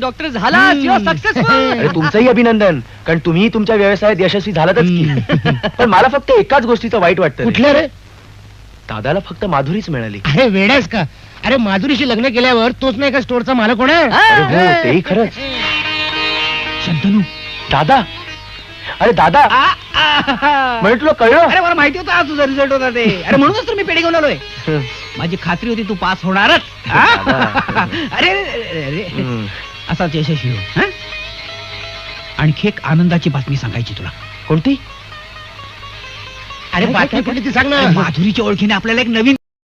Doctor झाला, successful. अरे तुमचंही अभिनंदन, कारण तुम्ही तुमच्या व्यवसायात यशस्वी झालातच की. पण मला फक्त एकाच गोष्टीचं वाईट वाटतं. कुठल्या रे? दादाला फक्त माधुरीच मिळाली. अरे वेडास का? अरे माधुरीशी लग्न केल्यावर तोच नाही का स्टोअरचा मालक होणार? अरे हो, तेही खरंच. शंतनू, दादा, अरे दादा, म्हणजे तुला कळलं? अरे मला माहिती होतं आज तुझा रिझल्ट होता ते. अरे म्हणूनच तर मी पेढे घेऊन आलोय. माझी खात्री होती तू पास होणारच. अरे असाच यशस्वी हो. आणखी एक आनंदाची बातमी सांगायची तुला. कोणती? अरे बातमी कुठली ती सांग ना. माधुरीच्या ओळखीने आपल्याला एक नवीन